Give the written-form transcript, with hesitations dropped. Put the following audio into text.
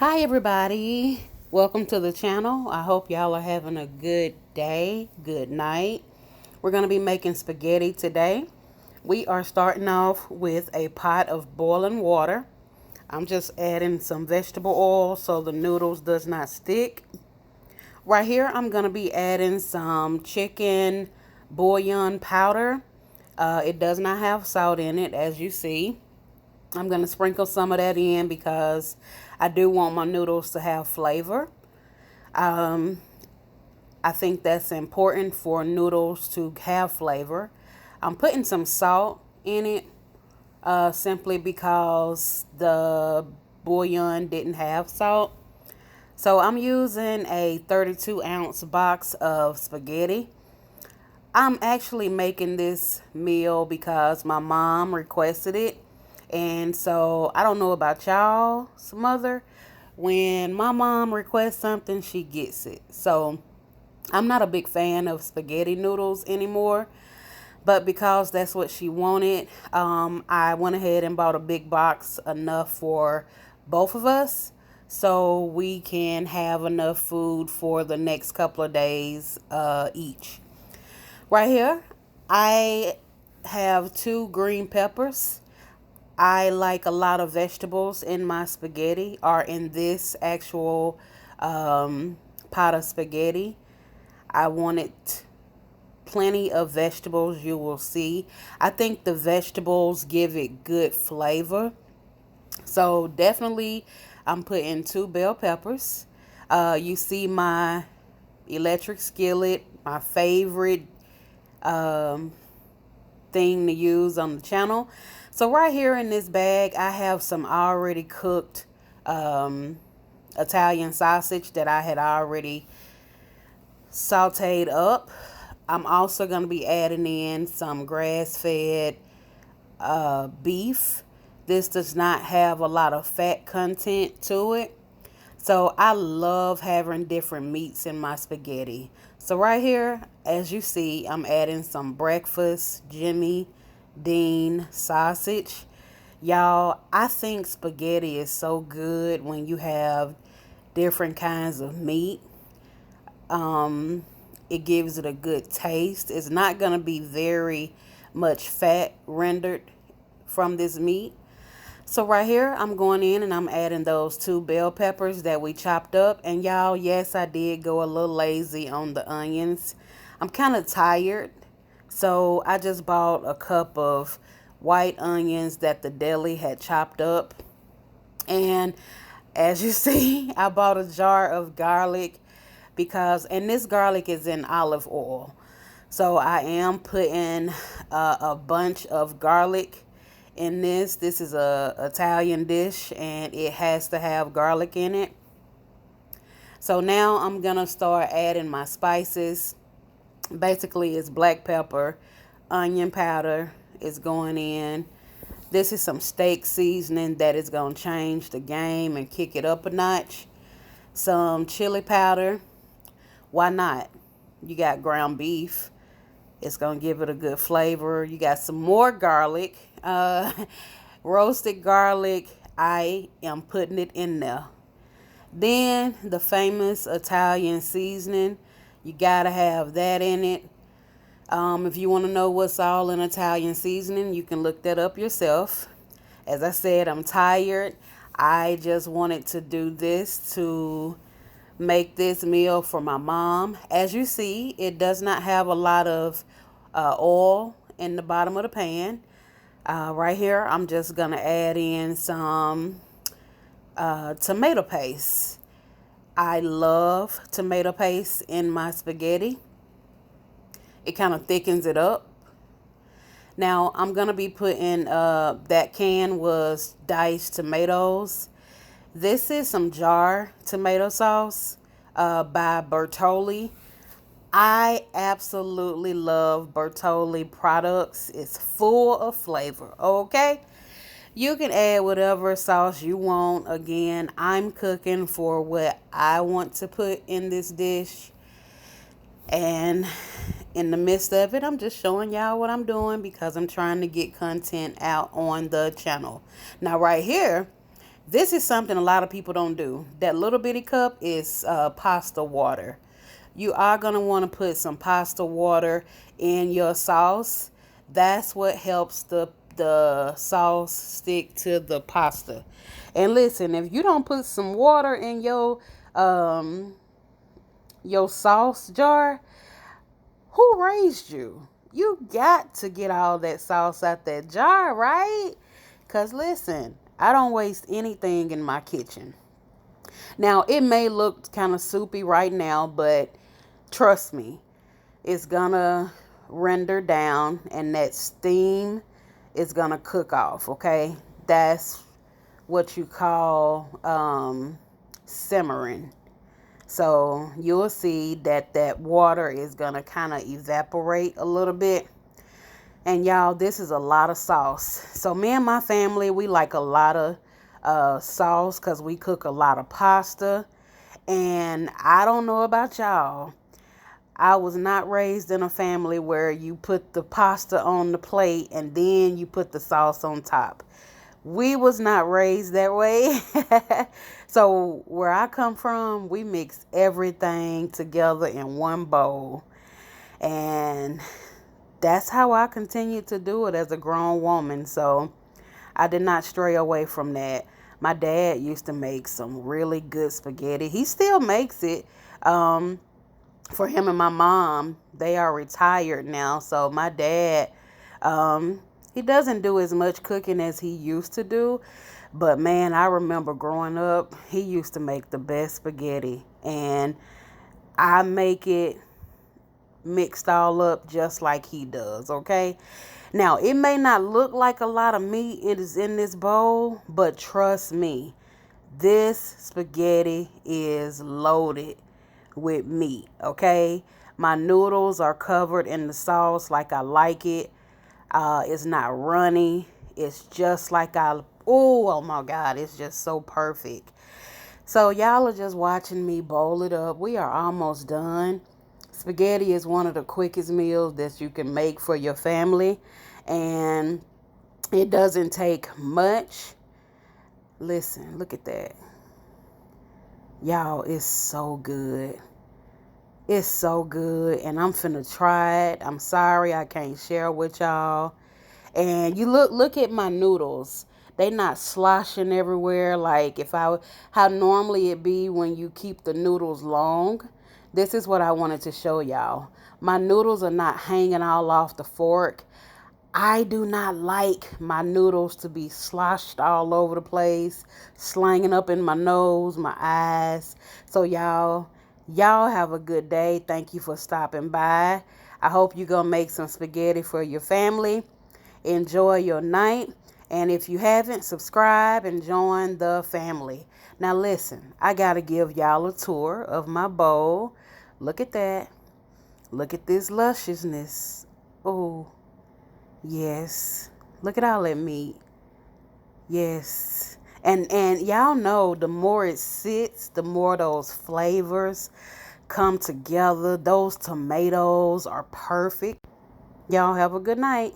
Hi, everybody. Welcome to the channel. I hope y'all are having a good day, good night. We're going to be making spaghetti today. We are starting off with a pot of boiling water. I'm just adding some vegetable oil so the noodles does not stick. Right here, I'm going to be adding some chicken bouillon powder. It does not have salt in it, as you see. I'm going to sprinkle some of that in because I do want my noodles to have flavor. Um, I think that's important for noodles to have flavor. I'm putting some salt in it simply because the bouillon didn't have salt. So I'm using a 32-ounce box of spaghetti. I'm actually making this meal because my mom requested it. And so I don't know about y'all's mother. When my mom requests something, she gets it. So I'm not a big fan of spaghetti noodles anymore. But because that's what she wanted, I went ahead and bought a big box, enough for both of us. So we can have enough food for the next couple of days each. Right here, I have 2 green peppers. I like a lot of vegetables in my spaghetti or in this actual pot of spaghetti. I wanted plenty of vegetables, you will see. I think the vegetables give it good flavor. So definitely I'm putting 2 bell peppers. You see my electric skillet, my favorite um, thing to use on the channel. So right here in this bag, I have some already cooked Italian sausage that I had already sauteed up. I'm also going to be adding in some grass-fed beef. This does not have a lot of fat content to it. So I love having different meats in my spaghetti. So right here, as you see, I'm adding some breakfast Jimmy Dean sausage. Y'all, I think spaghetti is so good when you have different kinds of meat. It gives it a good taste. It's not going to be very much fat rendered from this meat. So right here, I'm going in and I'm adding those 2 bell peppers that we chopped up. And y'all, yes, I did go a little lazy on the onions. I'm kind of tired. So I just bought a cup of white onions that the deli had chopped up. And as you see, I bought a jar of garlic and this garlic is in olive oil. So I am putting a bunch of garlic in this. This is a Italian dish and it has to have garlic in it. So now I'm gonna start adding my spices. Basically, it's black pepper, onion powder is going in. This is some steak seasoning that is gonna change the game and kick it up a notch. Some chili powder. Why not? You got ground beef. It's going to give it a good flavor. You got some more garlic. Roasted garlic. I am putting it in there. Then the famous Italian seasoning. You got to have that in it. If you want to know what's all in Italian seasoning, you can look that up yourself. As I said, I'm tired. I just wanted to do this to make this meal for my mom. As you see, it does not have a lot of oil in the bottom of the pan. Right here, I'm just going to add in some tomato paste. I love tomato paste in my spaghetti. It kind of thickens it up. Now, I'm going to be putting, that can was diced tomatoes. This is some jar tomato sauce by Bertolli. I absolutely love Bertolli products. It's full of flavor, okay? You can add whatever sauce you want. Again, I'm cooking for what I want to put in this dish. And in the midst of it, I'm just showing y'all what I'm doing because I'm trying to get content out on the channel. Now, right here, This is something a lot of people don't do. That little bitty cup is pasta water. You are going to want to put some pasta water in your sauce. That's what helps the sauce stick to the pasta. And listen, if you don't put some water in your sauce jar, who raised you? You got to get all that sauce out that jar, right? Because listen, I don't waste anything in my kitchen. Now, it may look kind of soupy right now, but trust me, it's gonna render down and that steam is gonna cook off, okay? That's what you call simmering. So you'll see that that water is gonna kind of evaporate a little bit. And y'all, this is a lot of sauce. So me and my family, we like a lot of sauce because we cook a lot of pasta. And I don't know about y'all, I was not raised in a family where you put the pasta on the plate and then you put the sauce on top. We was not raised that way. So where I come from, we mix everything together in one bowl. And that's how I continue to do it as a grown woman. So I did not stray away from that. My dad used to make some really good spaghetti. He still makes it. For him and my mom, they are retired now. So my dad, he doesn't do as much cooking as he used to do. But man, I remember growing up, he used to make the best spaghetti. And I make it mixed all up just like he does, okay? Now, it may not look like a lot of meat it is in this bowl, but trust me, this spaghetti is loaded with meat, okay? My noodles are covered in the sauce like I like it. It's not runny. It's just like oh my God, it's just so perfect. So y'all are just watching me bowl it up. We are almost done. Spaghetti is one of the quickest meals that you can make for your family, and it doesn't take much. Listen, look at that. Y'all, it's so good. It's so good, and I'm finna try it. I'm sorry I can't share with y'all. And you look at my noodles. They not sloshing everywhere like how normally it be when you keep the noodles long. This is what I wanted to show y'all. My noodles are not hanging all off the fork. I do not like my noodles to be sloshed all over the place, slanging up in my nose, my eyes. So y'all have a good day. Thank you for stopping by. I hope you're going to make some spaghetti for your family. Enjoy your night. And if you haven't, subscribe and join the family. Now listen, I got to give y'all a tour of my bowl. Look at that. Look at this lusciousness. Oh, yes. Look at all that meat. Yes. And y'all know the more it sits, the more those flavors come together. Those tomatoes are perfect. Y'all have a good night.